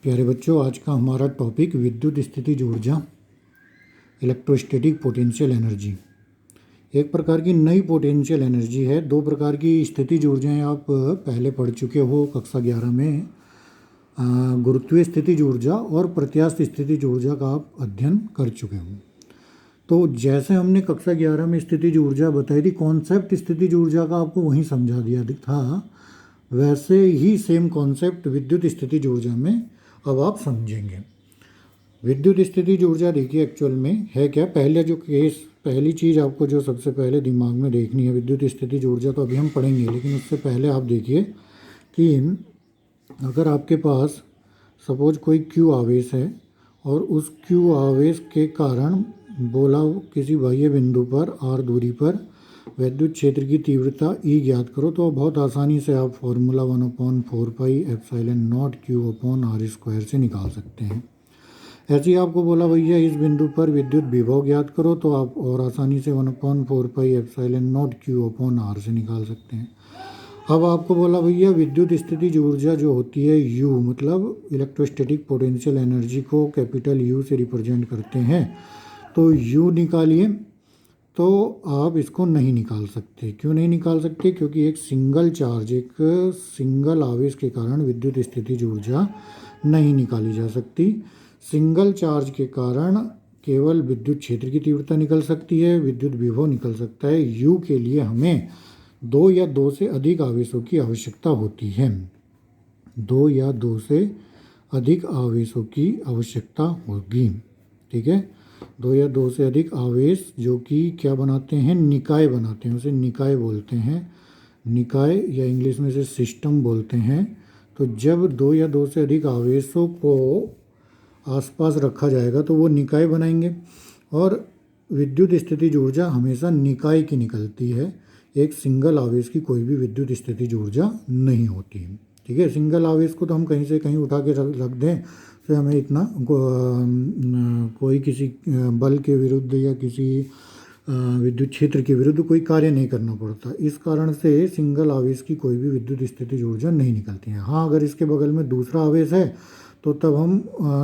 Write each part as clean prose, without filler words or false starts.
प्यारे बच्चों, आज का हमारा टॉपिक विद्युत स्थितिज ऊर्जा, इलेक्ट्रोस्टैटिक पोटेंशियल एनर्जी। एक प्रकार की नई पोटेंशियल एनर्जी है। दो प्रकार की स्थितिज ऊर्जाएं आप पहले पढ़ चुके हो कक्षा 11 में। गुरुत्वीय स्थितिज ऊर्जा और प्रत्यास्थ स्थितिज ऊर्जा का आप अध्ययन कर चुके हो। तो जैसे हमने कक्षा 11 में स्थितिज ऊर्जा बताई थी, कॉन्सेप्ट स्थितिज ऊर्जा का आपको वहीं समझा दिया था, वैसे ही सेम कॉन्सेप्ट विद्युत स्थितिज ऊर्जा में अब आप समझेंगे। विद्युत स्थितिज ऊर्जा देखिए एक्चुअल में है क्या। पहली चीज़ आपको जो सबसे पहले दिमाग में देखनी है, विद्युत स्थितिज ऊर्जा तो अभी हम पढ़ेंगे, लेकिन उससे पहले आप देखिए कि अगर आपके पास सपोज कोई क्यू आवेश है और उस क्यू आवेश के कारण बोला किसी बाह्य बिंदु पर r दूरी पर विद्युत क्षेत्र की तीव्रता E ज्ञात करो, तो बहुत आसानी से आप फॉर्मूला 1/4πε0 Q/r² से निकाल सकते हैं। ऐसे ही आपको बोला भैया इस बिंदु पर विद्युत विभव ज्ञात करो, तो आप और आसानी से 1/4πε0 Q/r से निकाल सकते हैं। अब आपको बोला भैया विद्युत स्थितिज ऊर्जा जो होती है U, मतलब इलेक्ट्रोस्टैटिक पोटेंशियल एनर्जी को कैपिटल U से रिप्रेजेंट करते हैं, तो U निकालिए। तो आप इसको नहीं निकाल सकते। क्यों नहीं निकाल सकते? क्योंकि एक सिंगल आवेश के कारण विद्युत स्थितिज ऊर्जा नहीं निकाली जा सकती। सिंगल चार्ज के कारण केवल विद्युत क्षेत्र की तीव्रता निकल सकती है, विद्युत विभव निकल सकता है। U के लिए हमें 2 या 2 से अधिक आवेशों की आवश्यकता होती है। 2 या 2 से अधिक आवेशों की आवश्यकता होगी। ठीक है, 2 या 2 से अधिक आवेश जो कि क्या बनाते हैं, निकाय बनाते हैं, उसे निकाय बोलते हैं। निकाय या इंग्लिश में से सिस्टम बोलते हैं। तो जब 2 या 2 से अधिक आवेशों को आसपास रखा जाएगा तो वो निकाय बनाएंगे, और विद्युत स्थितिज ऊर्जा हमेशा निकाय की निकलती है। एक सिंगल आवेश की कोई भी विद्युत स्थितिज ऊर्जा नहीं होती है। ठीक है, सिंगल आवेश को तो हम कहीं से कहीं उठा के रख दें, तो हमें इतना कोई किसी बल के विरुद्ध या किसी विद्युत क्षेत्र के विरुद्ध कोई कार्य नहीं करना पड़ता। इस कारण से सिंगल आवेश की कोई भी विद्युत स्थितिज ऊर्जा नहीं निकलती है। हाँ, अगर इसके बगल में दूसरा आवेश है तो तब हम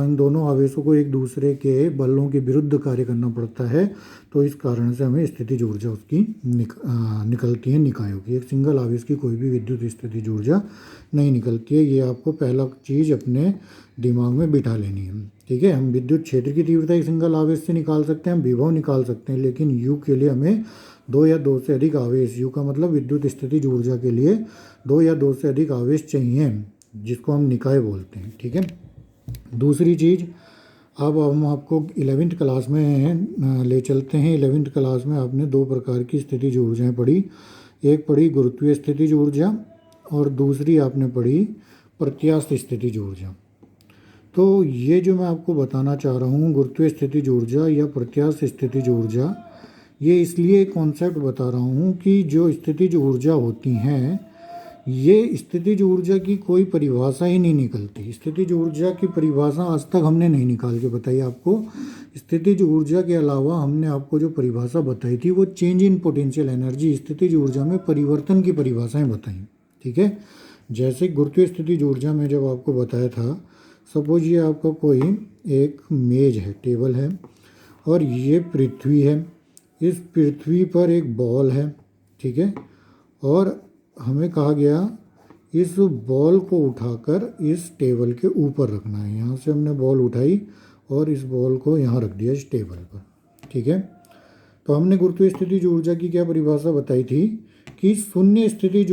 इन दोनों आवेशों को एक दूसरे के बलों के विरुद्ध कार्य करना पड़ता है, तो इस कारण से हमें स्थितिज ऊर्जा उसकी निकलती है निकायों की। एक सिंगल आवेश की कोई भी विद्युत स्थितिज ऊर्जा नहीं निकलती है। ये आपको पहला चीज़ अपने दिमाग में बिठा लेनी है। ठीक है, हम विद्युत क्षेत्र की तीव्रता एक सिंगल आवेश से निकाल सकते हैं, हम विभव निकाल सकते हैं, लेकिन U के लिए हमें 2 या 2 से अधिक आवेश, U का मतलब विद्युत स्थितिज ऊर्जा के लिए 2 या 2 से अधिक आवेश चाहिए, जिसको हम निकाय बोलते हैं। ठीक है, दूसरी चीज़, अब हम आपको 11वीं क्लास में ले चलते हैं। 11वीं क्लास में आपने 2 प्रकार की स्थितिज ऊर्जाएँ पढ़ी। एक पढ़ी गुरुत्वीय स्थितिज ऊर्जा और दूसरी आपने पढ़ी प्रत्यास्थ स्थितिज ऊर्जा। तो ये जो मैं आपको बताना चाह रहा हूँ, गुरुत्वीय स्थितिज ऊर्जा या प्रत्यास्थ स्थितिज ऊर्जा, ये इसलिए कॉन्सेप्ट बता रहा हूँ कि जो स्थितिज ऊर्जा होती हैं, ये स्थितिज ऊर्जा की कोई परिभाषा ही नहीं निकलती। स्थितिज ऊर्जा की परिभाषा आज तक हमने नहीं निकाल के बताई आपको। स्थितिज ऊर्जा के अलावा हमने आपको जो परिभाषा बताई थी वो चेंज इन पोटेंशियल एनर्जी, स्थितिज ऊर्जा में परिवर्तन की परिभाषाएं बताई। ठीक है, जैसे गुरुत्वीय स्थितिज ऊर्जा में जब आपको बताया था, सपोज ये आपका कोई एक मेज है, टेबल है, और ये पृथ्वी है। इस पृथ्वी पर एक बॉल है। ठीक है, और हमें कहा गया इस बॉल को उठाकर इस टेबल के ऊपर रखना है। यहाँ से हमने बॉल उठाई और इस बॉल को यहाँ रख दिया इस टेबल पर। ठीक है, तो हमने गुरुत्वीय स्थितिज ऊर्जा की क्या परिभाषा बताई थी कि शून्य स्थितिज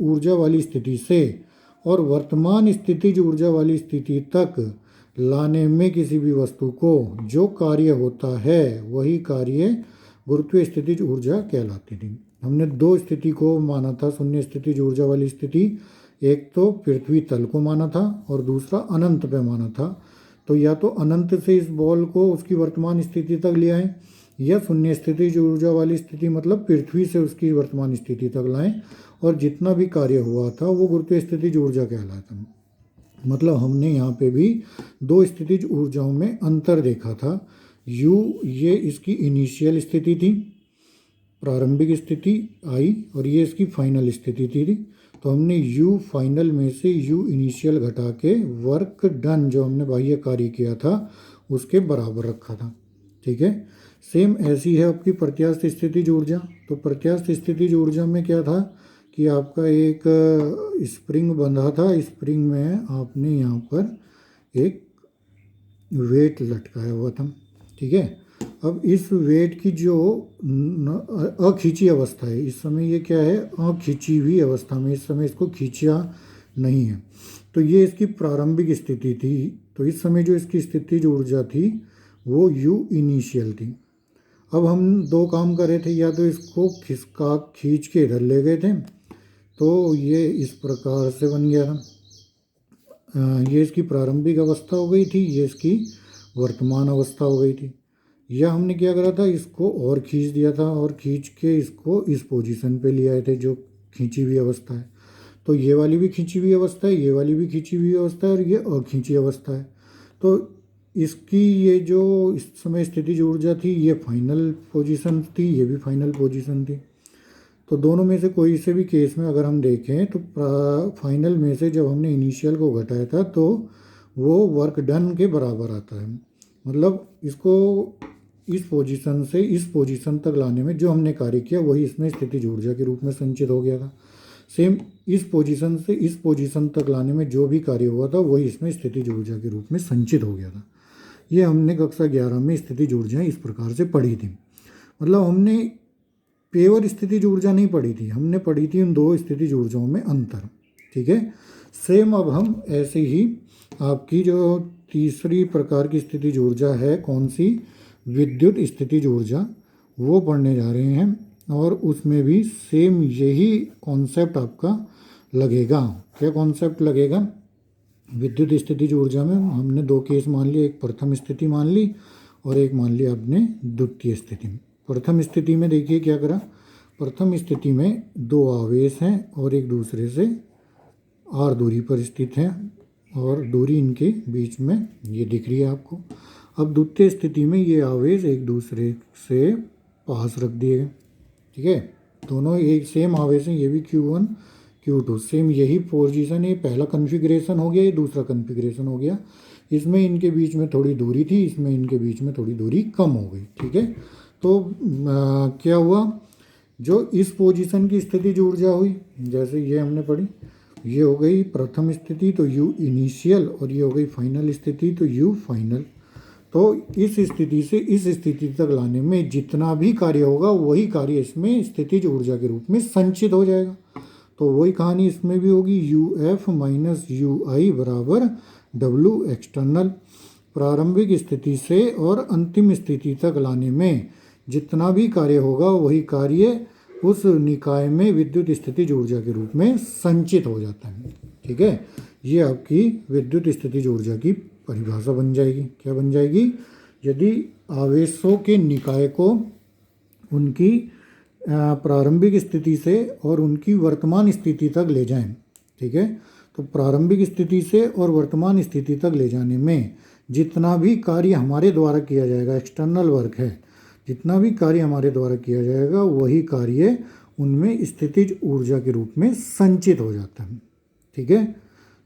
ऊर्जा वाली स्थिति से और वर्तमान स्थितिज ऊर्जा वाली स्थिति तक लाने में किसी भी वस्तु को जो कार्य होता है वही कार्य गुरुत्वीय स्थितिज ऊर्जा कहलाती थी। हमने 2 स्थिति को माना था शून्य स्थितिज ऊर्जा वाली स्थिति। एक तो पृथ्वी तल को माना था और दूसरा अनंत पे माना था। तो या तो अनंत से इस बॉल को उसकी वर्तमान स्थिति तक ले आएँ, या शून्य स्थितिज ऊर्जा वाली स्थिति मतलब पृथ्वी से उसकी वर्तमान स्थिति तक लाएं, और जितना भी कार्य हुआ था वो गुरुत्वीय स्थितिज ऊर्जा कहलाता। मतलब हमने यहाँ पे भी 2 स्थितिज ऊर्जाओं में अंतर देखा था। U ये इसकी इनिशियल स्थिति थी, प्रारंभिक स्थिति आई, और ये इसकी फाइनल स्थिति थी। तो हमने U फाइनल में से U इनिशियल घटा के वर्क डन जो हमने बाह्य कार्य किया था उसके बराबर रखा था। ठीक है, सेम ऐसी है आपकी प्रत्यास्थ स्थितिज ऊर्जा। तो प्रत्यास्थ स्थितिज ऊर्जा में क्या था कि आपका एक स्प्रिंग बंधा था, स्प्रिंग में आपने यहाँ पर एक वेट लटकाया हुआ था। ठीक है, अब इस वेट की जो अखींची अवस्था है, इस समय ये क्या है, अखींची हुई अवस्था में, इस समय इसको खींचा नहीं है। तो ये इसकी प्रारंभिक स्थिति थी। तो इस समय जो इसकी स्थितिज ऊर्जा थी वो U इनिशियल थी। अब हम दो काम कर रहे थे, या तो इसको खींच के इधर ले गए थे तो ये इस प्रकार से बन गया था। ये इसकी प्रारंभिक अवस्था हो गई थी, ये इसकी वर्तमान अवस्था हो गई थी। या हमने क्या करा था, इसको और खींच दिया था और खींच के इसको इस पोजीशन पे ले आए थे जो खींची हुई अवस्था है। तो ये वाली भी खींची हुई अवस्था है, ये वाली भी खींची हुई अवस्था है और ये अखींची अवस्था है। तो इसकी ये जो इस समय स्थितिज ऊर्जा थी ये फाइनल पोजीशन थी, ये भी फाइनल पोजीशन थी। तो दोनों में से कोई से भी केस में अगर हम देखें तो फाइनल में से जब हमने इनिशियल को घटाया था तो वो वर्क डन के बराबर आता है। मतलब इसको इस पोजीशन से इस पोजीशन तक लाने में जो हमने कार्य किया वही इसमें स्थितिज ऊर्जा के रूप में संचित हो गया था। सेम इस पोजीशन से इस पोजीशन तक लाने में जो भी कार्य हुआ था वही इसमें स्थितिज ऊर्जा के रूप में संचित हो गया था। ये हमने कक्षा 11 में स्थितिज ऊर्जाएं इस प्रकार से पढ़ी थी। मतलब हमने पेवर स्थितिज ऊर्जा नहीं पढ़ी थी, हमने पढ़ी थी उन दो स्थितिज ऊर्जाओं में अंतर। ठीक है, सेम अब हम ऐसे ही आपकी जो तीसरी प्रकार की स्थितिज ऊर्जा है, कौन सी, विद्युत स्थितिज ऊर्जा, वो पढ़ने जा रहे हैं। और उसमें भी सेम यही कॉन्सेप्ट आपका लगेगा। क्या कॉन्सेप्ट लगेगा, विद्युत स्थितिज ऊर्जा में हमने दो केस मान लिए, एक प्रथम स्थिति मान ली और एक मान लिया आपने द्वितीय स्थिति। प्रथम स्थिति में देखिए क्या करा, प्रथम स्थिति में दो आवेश हैं और एक दूसरे से r दूरी पर स्थित हैं और दूरी इनके बीच में ये दिख रही है आपको। अब द्वितीय स्थिति में ये आवेश एक दूसरे से पास रख दिए गए। ठीक है, दोनों एक सेम आवेश हैं, ये भी Q1 Q2 सेम यही पोजीशन है। पहला कन्फिग्रेशन हो गया, ये दूसरा कन्फिग्रेशन हो गया। इसमें इनके बीच में थोड़ी दूरी थी, इसमें इनके बीच में थोड़ी दूरी कम हो गई। ठीक है, तो क्या हुआ, जो इस पोजीशन की स्थितिज ऊर्जा हुई, जैसे ये हमने पढ़ी, ये हो गई प्रथम स्थिति तो U इनिशियल, और ये हो गई फाइनल स्थिति तो U फाइनल। तो इस स्थिति से इस स्थिति तक लाने में जितना भी कार्य होगा वही कार्य इसमें स्थितिज ऊर्जा के रूप में संचित हो जाएगा। तो वही कहानी इसमें भी होगी, UF माइनस UI बराबर W एक्सटर्नल। प्रारंभिक स्थिति से और अंतिम स्थिति तक लाने में जितना भी कार्य होगा वही कार्य उस निकाय में विद्युत स्थितिज ऊर्जा के रूप में संचित हो जाता है। ठीक है, ये आपकी विद्युत स्थितिज ऊर्जा की परिभाषा बन जाएगी। क्या बन जाएगी, यदि आवेशों के निकाय को उनकी प्रारंभिक स्थिति से और उनकी वर्तमान स्थिति तक ले जाएं। ठीक है, तो प्रारंभिक स्थिति से और वर्तमान स्थिति तक ले जाने में जितना भी कार्य हमारे द्वारा किया जाएगा, एक्सटर्नल वर्क है, जितना भी कार्य हमारे द्वारा किया जाएगा वही कार्य उनमें स्थितिज ऊर्जा के रूप में संचित हो जाता है। ठीक है,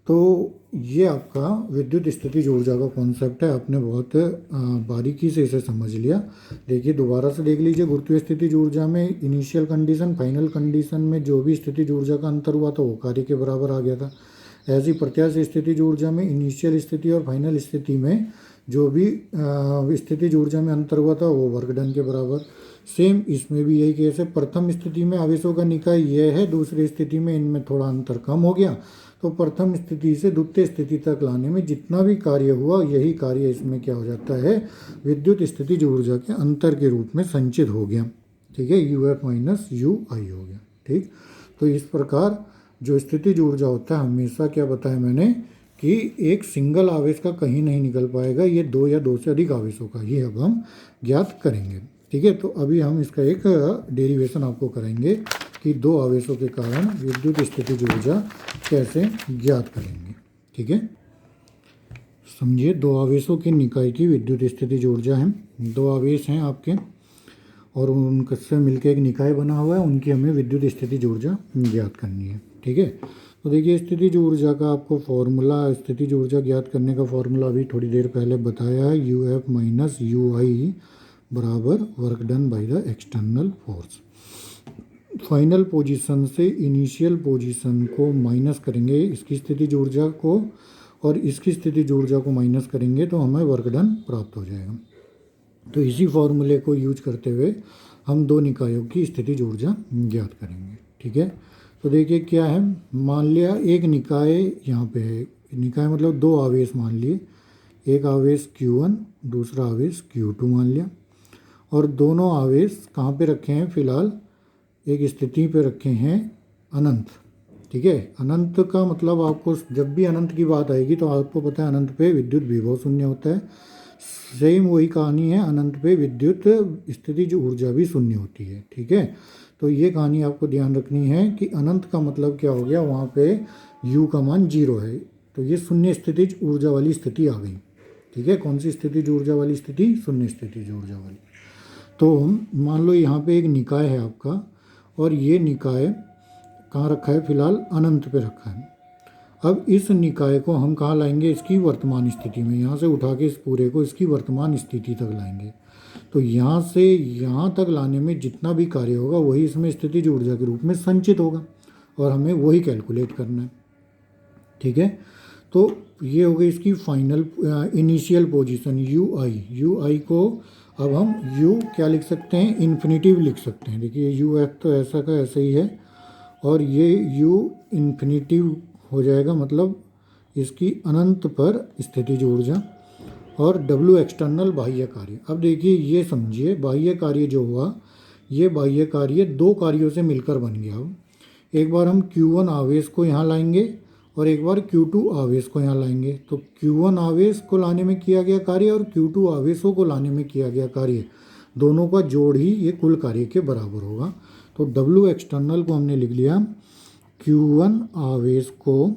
तो ये आपका विद्युत स्थितिज ऊर्जा का कॉन्सेप्ट है। आपने बहुत बारीकी से इसे समझ लिया। देखिए दोबारा से देख लीजिए, गुरुत्वीय स्थितिज ऊर्जा में इनिशियल कंडीशन फाइनल कंडीशन में जो भी स्थितिज ऊर्जा का अंतर हुआ था वो कार्य के बराबर आ गया था। ऐसी प्रत्यास्थ स्थितिज ऊर्जा में इनिशियल स्थिति और फाइनल स्थिति में जो भी स्थितिज ऊर्जा में अंतर हुआ था वो वर्क डन के बराबर। सेम इसमें भी यही केस है। प्रथम स्थिति में आवेशों का निकाय यह है, दूसरी स्थिति में इनमें थोड़ा अंतर कम हो गया, तो प्रथम स्थिति से द्वितीय स्थिति तक लाने में जितना भी कार्य हुआ यही कार्य इसमें क्या हो जाता है, विद्युत स्थितिज ऊर्जा के अंतर के रूप में संचित हो गया। ठीक है, UF माइनस UI हो गया। ठीक, तो इस प्रकार जो स्थितिज ऊर्जा होता है हमेशा क्या बताया मैंने कि एक सिंगल आवेश का कहीं नहीं निकल पाएगा, ये दो या दो से अधिक आवेशों का, ये अब हम ज्ञात करेंगे। ठीक है, तो अभी हम इसका एक डेरिवेशन आपको करेंगे कि दो आवेशों के कारण विद्युत स्थितिज ऊर्जा कैसे ज्ञात करेंगे। ठीक है, समझिए, दो आवेशों के निकाय की विद्युत स्थितिज ऊर्जा है। दो आवेश हैं आपके और उनसे मिलकर एक निकाय बना हुआ है, उनकी हमें विद्युत स्थितिज ऊर्जा ज्ञात करनी है। ठीक है। तो देखिए स्थितिज ऊर्जा का आपको फॉर्मूला, स्थितिज ऊर्जा ज्ञात करने का फॉर्मूला अभी थोड़ी देर पहले बताया है, यू एफ माइनस यू आई बराबर work done by the external force. Final position से इनिशियल पोजीशन को माइनस करेंगे, इसकी स्थितिज ऊर्जा को और इसकी स्थितिज ऊर्जा को माइनस करेंगे तो हमें वर्क डन प्राप्त हो जाएगा। तो इसी फॉर्मूले को यूज करते हुए हम दो निकायों की स्थितिज ऊर्जा ज्ञात करेंगे, ठीक है। तो देखिए क्या है, मान लिया एक निकाय यहाँ पे है, निकाय मतलब दो आवेश मान लिए, एक आवेश Q1 दूसरा आवेश Q2 मान लिया, और दोनों आवेश कहाँ पे रखे हैं, फिलहाल एक स्थिति पे रखे हैं अनंत, ठीक है। अनंत का मतलब आपको जब भी अनंत की बात आएगी तो आपको पता है अनंत पे विद्युत विभव शून्य होता है। सेम वही कहानी है, अनंत पे विद्युत स्थितिज ऊर्जा भी शून्य होती है, ठीक है। तो ये कहानी आपको ध्यान रखनी है कि अनंत का मतलब क्या हो गया, वहाँ पे u का मान 0 है, तो ये शून्य स्थितिज ऊर्जा वाली स्थिति आ गई, ठीक है। कौन सी स्थितिज ऊर्जा वाली स्थिति, शून्य स्थितिज ऊर्जा वाली। तो मान लो यहाँ पे एक निकाय है आपका, और ये निकाय कहाँ रखा है, फिलहाल अनंत पे रखा है। अब इस निकाय को हम कहाँ लाएंगे, इसकी वर्तमान स्थिति में, यहाँ से उठा के इस पूरे को इसकी वर्तमान स्थिति तक लाएंगे। तो यहाँ से यहाँ तक लाने में जितना भी कार्य होगा वही इसमें स्थितिज ऊर्जा के रूप में संचित होगा, और हमें वही कैलकुलेट करना है, ठीक है। तो ये हो गई इसकी फाइनल इनिशियल पोजीशन यू आई को अब हम u क्या लिख सकते हैं, इन्फिनिटिव लिख सकते हैं। देखिए यू एफ तो ऐसा का ऐसा ही है, और ये u इन्फिनिटिव हो जाएगा, मतलब इसकी अनंत पर स्थितिज ऊर्जा, और W एक्सटर्नल बाह्य कार्य। अब देखिए ये समझिए, बाह्य कार्य जो हुआ, ये बाह्य कार्य दो कार्यों से मिलकर बन गया। अब एक बार हम Q1 आवेश को यहाँ लाएंगे और एक बार Q2 आवेश को यहाँ लाएंगे, तो Q1 आवेश को लाने में किया गया कार्य और Q2 आवेशों को लाने में किया गया कार्य, दोनों का जोड़ ही ये कुल कार्य के बराबर होगा। तो W एक्सटर्नल को हमने लिख लिया, Q1 आवेश को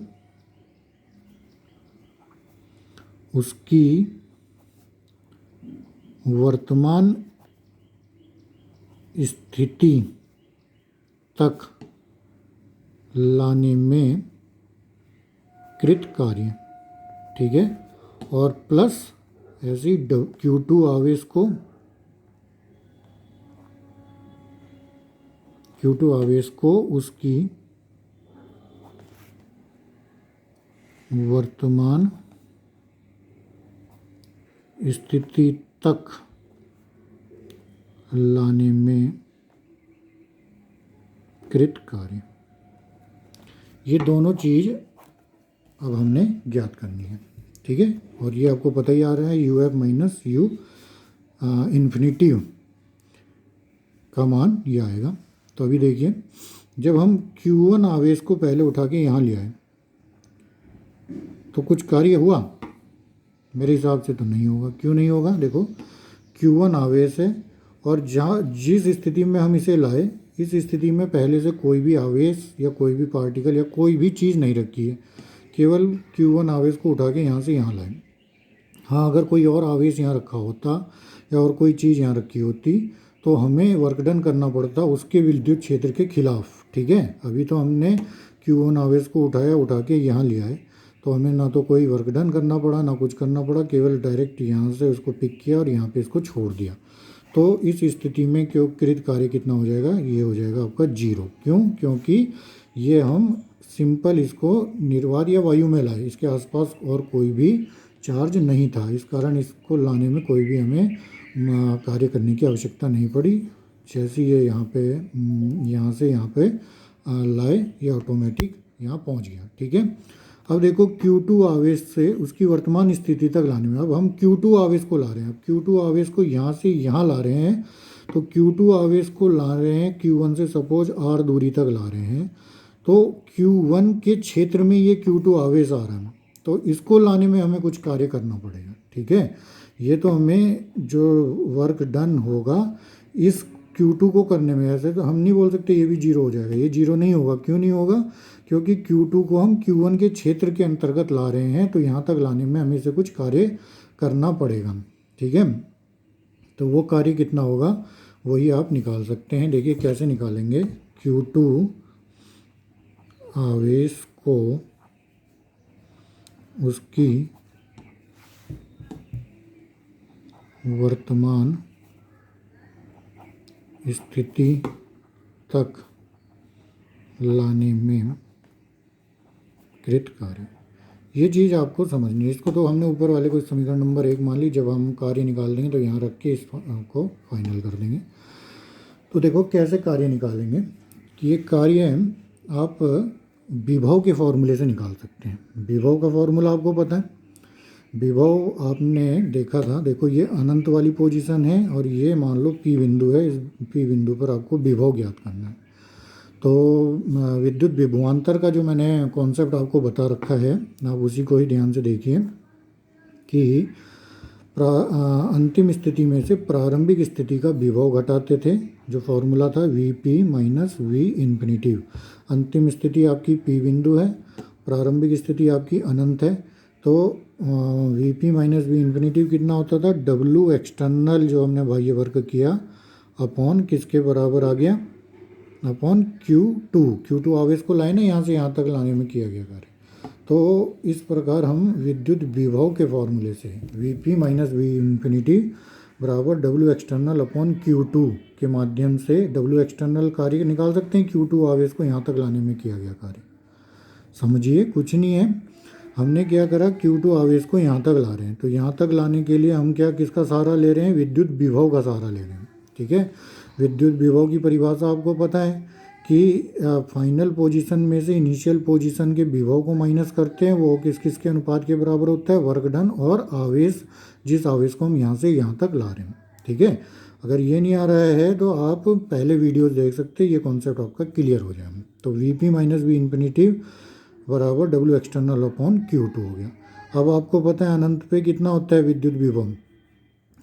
उसकी वर्तमान स्थिति तक लाने में कृत कार्य, ठीक है, और प्लस ऐसी Q2 आवेश को उसकी वर्तमान स्थिति तक लाने में कृत कार्य। ये दोनों चीज़ अब हमने ज्ञात करनी है, ठीक है। और ये आपको पता ही आ रहा है, U F minus you infinitive का मान ये आएगा। तो अभी देखिए, जब हम Q1 आवेश को पहले उठा के यहाँ ले आए तो कुछ कार्य हुआ, मेरे हिसाब से तो नहीं होगा। क्यों नहीं होगा, देखो Q1 आवेश है, और जहाँ जिस स्थिति में हम इसे लाए, इस स्थिति में पहले से कोई भी आवेश या कोई भी पार्टिकल या कोई भी चीज़ नहीं रखी है, केवल Q1 आवेश को उठा के यहाँ से यहाँ लाए। हाँ, अगर कोई और आवेश यहाँ रखा होता या और कोई चीज़ यहाँ रखी होती तो हमें वर्क डन करना पड़ता उसके विद्युत क्षेत्र के खिलाफ, ठीक है। अभी तो हमने Q1 आवेश को उठा के यहाँ ले आए, तो हमें ना तो कोई वर्क डन करना पड़ा ना कुछ करना पड़ा, केवल डायरेक्ट यहाँ से उसको पिक किया और यहाँ पे इसको छोड़ दिया। तो इस स्थिति में क्यों कृत कार्य कितना हो जाएगा, ये हो जाएगा आपका 0। क्यों, क्योंकि ये हम सिंपल इसको निर्वात या वायु में लाए, इसके आसपास और कोई भी चार्ज नहीं था, इस कारण इसको लाने में कोई भी हमें कार्य करने की आवश्यकता नहीं पड़ी। जैसे ये यहाँ पे यहाँ से यहाँ पे लाए, ये ऑटोमेटिक यहाँ पहुँच गया, ठीक है। अब देखो Q2 आवेश से उसकी वर्तमान स्थिति तक लाने में, अब हम Q2 आवेश को ला रहे हैं, अब Q2 आवेश को यहाँ से यहाँ ला रहे हैं, तो Q2 आवेश को ला रहे हैं Q1 से सपोज R दूरी तक ला रहे हैं, तो Q1 के क्षेत्र में ये Q2 आवेश आ रहा है, तो इसको लाने में हमें कुछ कार्य करना पड़ेगा, ठीक है। ये तो हमें जो वर्क डन होगा इस Q2 को करने में, ऐसे तो हम नहीं बोल सकते ये भी 0 हो जाएगा, ये 0 नहीं होगा। क्यों नहीं होगा, क्योंकि Q2 को हम Q1 के क्षेत्र के अंतर्गत ला रहे हैं, तो यहाँ तक लाने में हमें से कुछ कार्य करना पड़ेगा, ठीक है। तो वो कार्य कितना होगा वही आप निकाल सकते हैं। देखिए कैसे निकालेंगे, Q2 आवेश को उसकी वर्तमान स्थिति तक लाने में कृत कार्य। ये चीज़ आपको समझनी है। इसको तो हमने ऊपर वाले को समीकरण नंबर 1 मान ली। जब हम कार्य निकाल देंगे तो यहाँ रख के इसको फाइनल कर देंगे। तो देखो कैसे कार्य निकालेंगे कि ये कार्य आप विभव के फॉर्मूले से निकाल सकते हैं। विभव का फॉर्मूला आपको पता है। विभव आपने देखा था। देखो ये अनंत वाली पोजीशन है और ये मान लो P बिंदु है। इस P बिंदु पर आपको विभव ज्ञात करना है। तो विद्युत विभवांतर का जो मैंने कॉन्सेप्ट आपको बता रखा है, आप उसी को ही ध्यान से देखिए कि अंतिम स्थिति में से प्रारंभिक स्थिति का विभव घटाते थे। जो फॉर्मूला था Vp माइनस V इन्फिनिटिव। अंतिम स्थिति आपकी P बिंदु है, प्रारंभिक स्थिति आपकी अनंत है। तो Vp माइनस V इन्फिनिटिव कितना होता था? W एक्सटर्नल जो हमने बाह्य वर्ग किया अपॉन किसके बराबर आ गया? अपॉन Q2 आवेश को लाए ना यहाँ से यहाँ तक लाने में किया गया कार्य। तो इस प्रकार हम विद्युत विभव के फॉर्मूले से Vp माइनस V इन्फिनिटी बराबर W एक्सटर्नल अपॉन Q2 के माध्यम से W एक्सटर्नल कार्य निकाल सकते हैं। Q2 आवेश को यहाँ तक लाने में किया गया कार्य। समझिए, कुछ नहीं है। हमने क्या करा, Q2 आवेश को यहाँ तक ला रहे हैं। तो यहाँ तक लाने के लिए हम किसका सहारा ले रहे हैं? विद्युत विभव का सहारा ले रहे हैं। ठीक है। विद्युत विभव की परिभाषा आपको पता है कि फाइनल पोजीशन में से इनिशियल पोजीशन के विभव को माइनस करते हैं। वो किस किस के अनुपात के बराबर होता है? वर्क डन और आवेश, जिस आवेश को हम यहाँ से यहाँ तक ला रहे हैं। ठीक है। अगर ये नहीं आ रहा है तो आप पहले वीडियोस देख सकते हैं, ये कॉन्सेप्ट आपका क्लियर हो जाए। तो Vp माइनस V इन्फिनिटिव बराबर W एक्सटर्नल अपॉन Q2 हो गया। अब आपको पता है अनंत पे कितना होता है विद्युत विभव?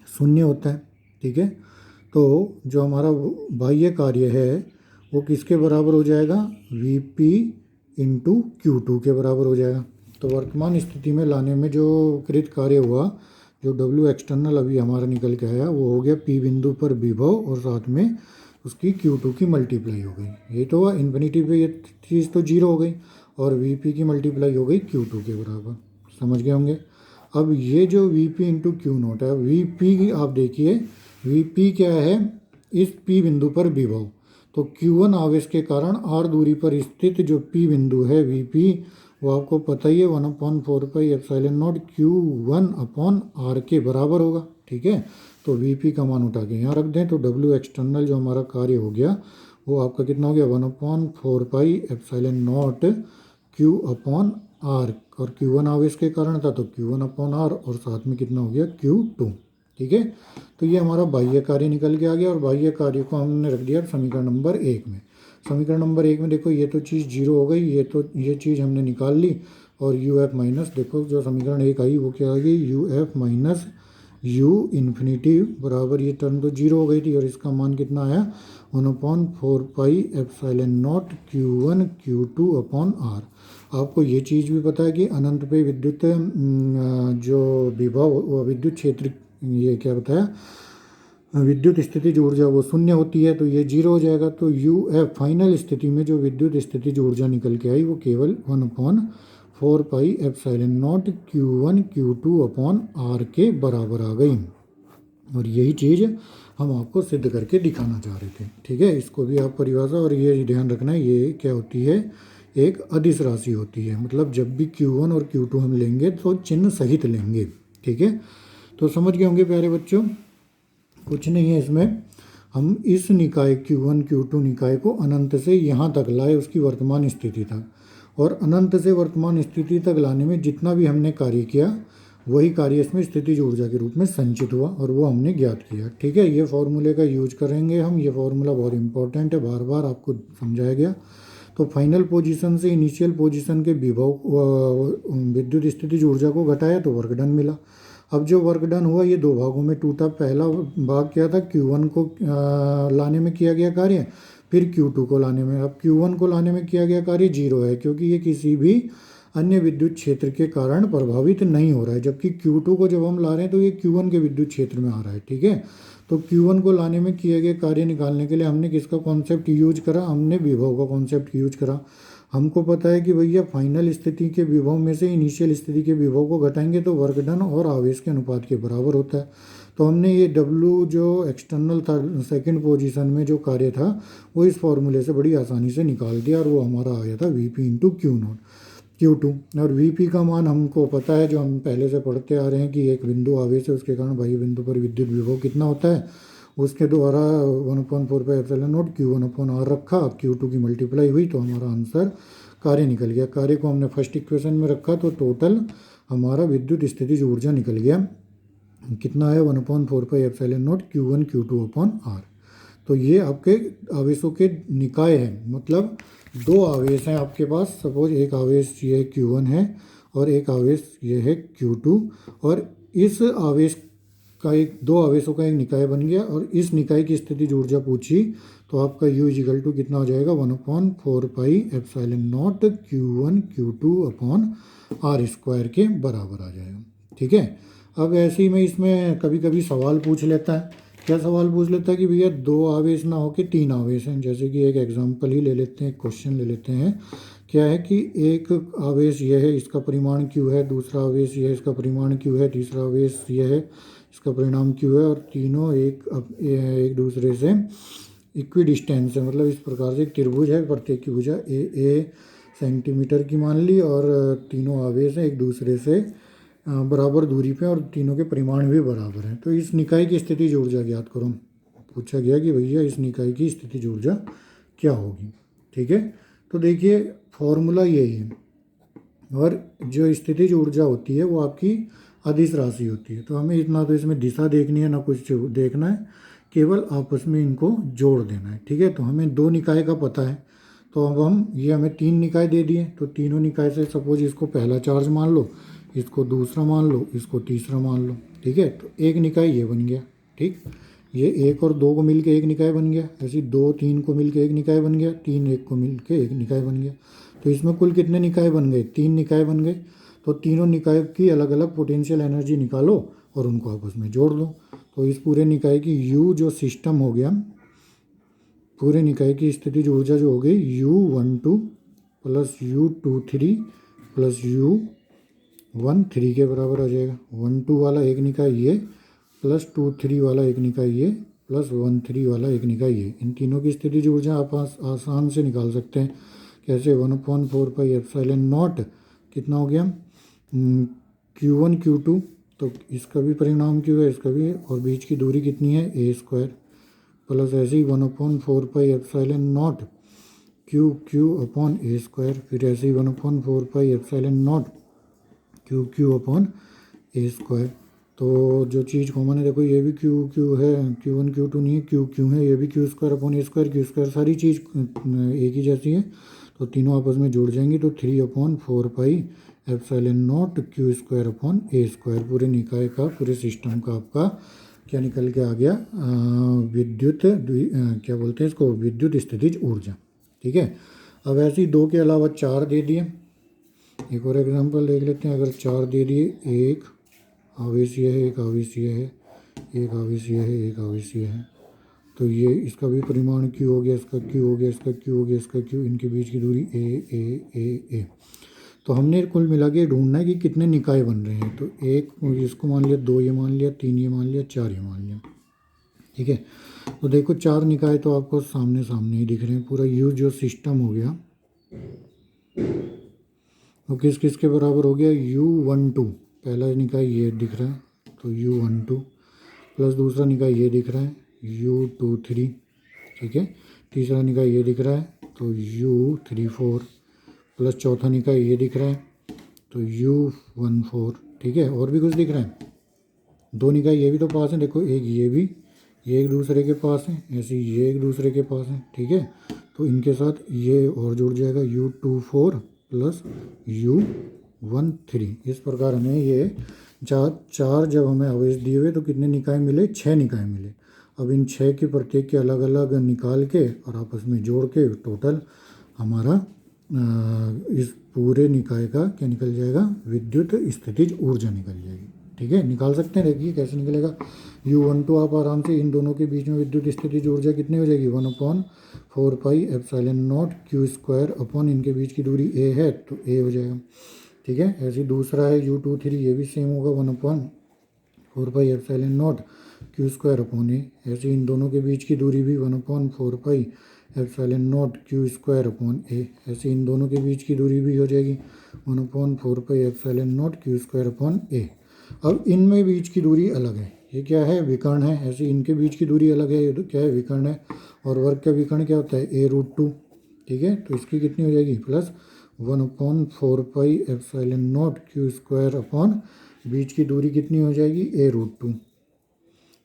0 होता है। ठीक है। तो जो हमारा बाह्य कार्य है वो किसके बराबर हो जाएगा? Vp इंटू Q2 के बराबर हो जाएगा। तो वर्तमान स्थिति में लाने में जो कृत कार्य हुआ, जो W एक्सटर्नल अभी हमारा निकल के आया, वो हो गया P बिंदु पर विभव और साथ में उसकी Q2 की मल्टीप्लाई हो गई। ये तो हुआ इन्फिनिटी पे, ये चीज़ तो 0 हो गई और Vp की मल्टीप्लाई हो गई Q2 के बराबर। समझ गए होंगे। अब ये जो Vp इंटू Q0 है, Vp आप देखिए, Vp क्या है? इस P बिंदु पर विभव। तो Q1 आवेश के कारण R दूरी पर स्थित जो P बिंदु है Vp, वो आपको पता ही है 1/4 pi epsilon not Q1 upon R के बराबर होगा। ठीक है। तो Vp का मान उठा के यहाँ रख दें तो W एक्सटर्नल जो हमारा कार्य हो गया वो आपका कितना हो गया? 1/4 pi epsilon not Q upon R। और Q1 आवेश के कारण था तो Q1 अपॉन R और साथ में कितना हो गया? Q2। ठीक है। तो ये हमारा बाह्य कार्य निकल के आ गया और बाह्य कार्य को हमने रख दिया समीकरण नंबर 1 में। समीकरण नंबर 1 में देखो ये तो चीज़ 0 हो गई, ये चीज़ हमने निकाल ली। और UF माइनस, देखो जो समीकरण 1 आई वो क्या आ गई? UF माइनस U इन्फिनिटी बराबर, ये टर्म तो 0 हो गई थी और इसका मान कितना आया? 1/4 pi epsilon not Q1 Q2 upon R। आपको ये चीज़ भी पता है कि अनंत पे विद्युत जो विभव, विद्युत क्षेत्र, ये क्या बताया, विद्युत स्थितिज ऊर्जा वो 0 होती है। तो ये 0 हो जाएगा। तो UF फाइनल स्थिति में जो विद्युत स्थितिज ऊर्जा निकल के आई वो केवल 1/4 pi epsilon not Q1 Q2 upon R के बराबर आ गई। और यही चीज़ हम आपको सिद्ध करके दिखाना चाह रहे थे। ठीक है। इसको भी आप परिभाषा और ये ध्यान रखना है, ये क्या होती है? एक अदिश राशि होती है। मतलब जब भी Q1 और Q2 हम लेंगे तो चिन्ह सहित लेंगे। ठीक है। तो समझ गए होंगे प्यारे बच्चों। कुछ नहीं है इसमें, हम इस निकाय Q1 Q2 निकाय को अनंत से यहाँ तक लाए उसकी वर्तमान स्थिति तक, और अनंत से वर्तमान स्थिति तक लाने में जितना भी हमने कार्य किया वही कार्य इसमें स्थितिज ऊर्जा के रूप में संचित हुआ और वो हमने ज्ञात किया। ठीक है। ये फॉर्मूले का यूज करेंगे हम। ये फॉर्मूला बहुत इंपॉर्टेंट है, बार बार आपको समझाया गया। तो फाइनल पोजीशन से इनिशियल पोजीशन के विभव विद्युत स्थितिज ऊर्जा को घटाया तो वर्क डन मिला। अब जो वर्क डन हुआ ये 2 भागों में टूटा। पहला भाग क्या था? Q1 को लाने में किया गया कार्य, फिर Q2 को लाने में। अब Q1 को लाने में किया गया कार्य 0 है क्योंकि ये किसी भी अन्य विद्युत क्षेत्र के कारण प्रभावित नहीं हो रहा है। जबकि Q2 को जब हम ला रहे हैं तो ये Q1 के विद्युत क्षेत्र में आ रहा है। ठीक है। तो Q1 को लाने में किए गए कार्य निकालने के लिए हमने किसका कॉन्सेप्ट यूज करा? हमने विभव का कॉन्सेप्ट यूज करा। हमको पता है कि भैया फाइनल स्थिति के विभव में से इनिशियल स्थिति के विभव को घटाएंगे तो वर्क डन और आवेश के अनुपात के बराबर होता है। तो हमने ये W जो एक्सटर्नल था सेकंड पोजीशन में जो कार्य था वो इस फॉर्मूले से बड़ी आसानी से निकाल दिया और वो हमारा आया था Vp इंटू Q2। और Vp का मान हमको पता है, जो हम पहले से पढ़ते आ रहे हैं कि एक बिंदु आवेश है उसके कारण बाह्य बिंदु पर विद्युत विभव कितना होता है, उसके द्वारा 1/4πε0 Q1/R रखा, Q2 की मल्टीप्लाई हुई तो हमारा आंसर कार्य निकल गया। कार्य को हमने फर्स्ट इक्वेशन में रखा तो टोटल हमारा विद्युत स्थितिज ऊर्जा निकल गया कितना है 1/4πε0 Q1 Q2/R। तो ये आपके आवेशों के निकाय हैं, मतलब दो आवेश हैं आपके पास। सपोज एक आवेश ये Q1 है और एक आवेश ये है Q2, और इस आवेश का एक दो आवेशों का एक निकाय बन गया और इस निकाय की स्थितिज ऊर्जा पूछी तो आपका U इजिकल टू कितना हो जाएगा 1/4πε0 Q1 Q2/R² के बराबर आ जाएगा। ठीक है। अब ऐसे ही में इसमें कभी कभी सवाल पूछ लेता है। क्या सवाल पूछ लेता है कि भैया दो आवेश ना हो के तीन आवेश हैं। जैसे कि एक एग्जांपल ही ले लेते हैं, क्वेश्चन ले लेते हैं। क्या है कि एक आवेश यह है, इसका परिमाण Q है, दूसरा आवेश यह है, इसका परिमाण Q है, तीसरा आवेश यह है, इसका परिणाम Q है, और तीनों एक दूसरे से इक्वी डिस्टेंस है। मतलब इस प्रकार से एक त्रिभुज है, प्रत्येक की भुजा ए सेंटीमीटर की मान ली, और तीनों आवेश हैं एक दूसरे से बराबर दूरी पे और तीनों के परिमाण भी बराबर हैं। तो इस निकाय की स्थितिज ऊर्जा ज्ञात करो। पूछा गया कि भैया इस निकाय की स्थितिज ऊर्जा क्या होगी। ठीक है। तो देखिए फॉर्मूला यही है, और जो स्थितिज ऊर्जा होती है वो आपकी अदिश राशि होती है। तो हमें इतना तो इसमें दिशा देखनी है ना कुछ देखना है, केवल आपस में इनको जोड़ देना है। ठीक है। तो हमें दो निकाय का पता है, तो अब हमें तीन निकाय दे दिए, तो तीनों निकाय से सपोज इसको पहला चार्ज मान लो, इसको दूसरा मान लो, इसको तीसरा मान लो। ठीक है। तो एक निकाय ये बन गया। ठीक, ये एक और दो को मिलके एक निकाय बन गया, ऐसे दो तीन को मिलके एक निकाय बन गया, तीन एक को मिलके एक निकाय बन गया। तो इसमें कुल कितने निकाय बन गए, तीन निकाय बन गए। तो तीनों निकाय की अलग अलग पोटेंशियल एनर्जी निकालो और उनको आपस में जोड़ दो। तो इस पूरे निकाय की U जो सिस्टम हो गया, पूरे निकाय की स्थितिज ऊर्जा जो हो गई U12 plus U23 plus U13 के बराबर आ जाएगा। 12 वाला एक निकाय ये प्लस 23 वाला एक निकाय ये प्लस 13 वाला एक निकाय ये। इन तीनों की स्थितिज ऊर्जा आप आसान से निकाल सकते हैं। कैसे 1/4πε0 कितना हो गया Q1 Q2, तो इसका भी परिणाम Q है, इसका भी, और बीच की दूरी कितनी है a² प्लस ऐसे ही 1/4πε0 QQ/a², फिर ऐसे ही 1/4πε0 QQ/a²। तो जो चीज़ कॉमन है देखो, ये भी QQ है, Q1 Q2 नहीं है, QQ है, ये भी Q²/a², Q², सारी चीज़ एक ही जैसी है। तो तीनों आपस में जुड़ जाएंगी तो 3/4πε0 Q²/a²। पूरे निकाय का, पूरे सिस्टम का आपका क्या निकल के आ गया, विद्युत क्या बोलते हैं इसको, विद्युत स्थितिज ऊर्जा। ठीक है। अब ऐसे ही दो के अलावा चार दे दिए। एक और एग्जांपल देख लेते हैं। अगर चार दे दिए, एक आवेश ये है, एक आवेश ये है, एक आवेश ये है, एक आवेश ये है, तो ये इसका भी परिमाण Q हो गया, इसका Q हो गया, इसका Q हो गया, इसका Q, इनके बीच की दूरी a। तो हमने कुल मिला के ढूंढना है कि कितने निकाय बन रहे हैं। तो एक इसको मान लिया, दो ये मान लिया, तीन ये मान लिया, चार ये मान लिया। ठीक है। तो देखो चार निकाय तो आपको सामने सामने ही दिख रहे हैं। पूरा U जो सिस्टम हो गया वो किस किस के बराबर हो गया, U12 पहला निकाय ये दिख रहा है तो U12 प्लस दूसरा निकाय ये दिख रहा है U23। ठीक है। तीसरा निकाय ये दिख रहा है तो U34 प्लस चौथा निकाय ये दिख रहा है तो U14। ठीक है। और भी कुछ दिख रहा है, दो निकाय ये भी तो पास हैं, देखो एक ये भी, ये एक दूसरे के पास है, ऐसे ये एक दूसरे के पास है। ठीक है। तो इनके साथ ये और जुड़ जाएगा U24 प्लस U13। इस प्रकार हमें ये चार जब हमें आवेश दिए हुए तो कितने निकाय मिले, 6 निकाय मिले। अब इन 6 के प्रत्येक के अलग अलग निकाल के और आपस में जोड़ के टोटल हमारा इस पूरे निकाय का क्या निकल जाएगा, विद्युत स्थितिज ऊर्जा निकल जाएगी। ठीक है। निकाल सकते हैं, देखिए कैसे निकलेगा। U12 आप आराम से इन दोनों के बीच में विद्युत स्थितिज ऊर्जा कितनी हो जाएगी 1/4πε0 Q² अपॉन इनके बीच की दूरी a है तो a हो जाएगा। ठीक है, ऐसे ही दूसरा है U23, ये भी सेम होगा 1/4πε0 Q² अपॉन a। ऐसे इन दोनों के बीच की दूरी भी 1/4πε0 Q² अपॉन a। ऐसे इन दोनों के बीच की दूरी भी हो जाएगी 1/4πε0 Q² अपॉन a। अब इनमें बीच की दूरी अलग है, ये क्या है विकर्ण है। ऐसे इनके बीच की दूरी अलग है, ये तो क्या है विकर्ण है। और वर्ग का विकर्ण क्या होता है a√2। ठीक है, तो इसकी कितनी हो जाएगी प्लस 1/4πε0 Q² अपॉन बीच की दूरी कितनी हो जाएगी a√2।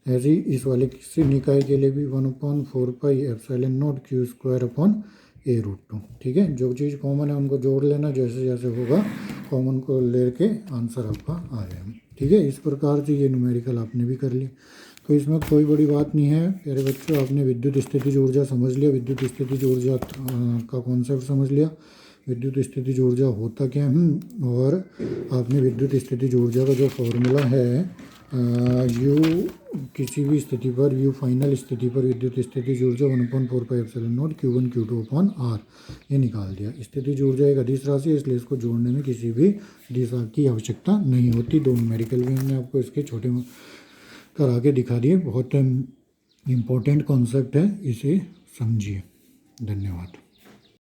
ऐसे ही इस वाले से निकाय के लिए भी 1/4πε0 Q² अपॉन a√2। ठीक है, जो चीज़ कॉमन है उनको जोड़ लेना, जैसे जैसे होगा कॉमन को लेके आंसर आपका आ जाएगा। ठीक है, इस प्रकार से ये न्यूमेरिकल आपने भी कर लिया, तो इसमें कोई बड़ी बात नहीं है प्यारे बच्चों। आपने विद्युत स्थितिज ऊर्जा समझ लिया, विद्युत स्थितिज ऊर्जा का कॉन्सेप्ट समझ लिया, विद्युत स्थितिज ऊर्जा होता क्या है, और आपने विद्युत स्थितिज ऊर्जा का जो फॉर्मूला है यू किसी भी स्थिति पर, यू फाइनल स्थिति पर विद्युत स्थितिज ऊर्जा 1/4πε0 Q1 Q2 अपॉन R ये निकाल दिया। स्थितिज ऊर्जा एक अदिश राशि है, इसलिए इसको जोड़ने में किसी भी दिशा की आवश्यकता नहीं होती। दो न्यूमेरिकल भी हमने आपको इसके छोटे करा के दिखा दिए, बहुत इम्पोर्टेंट कॉन्सेप्ट है, इसे समझिए। धन्यवाद।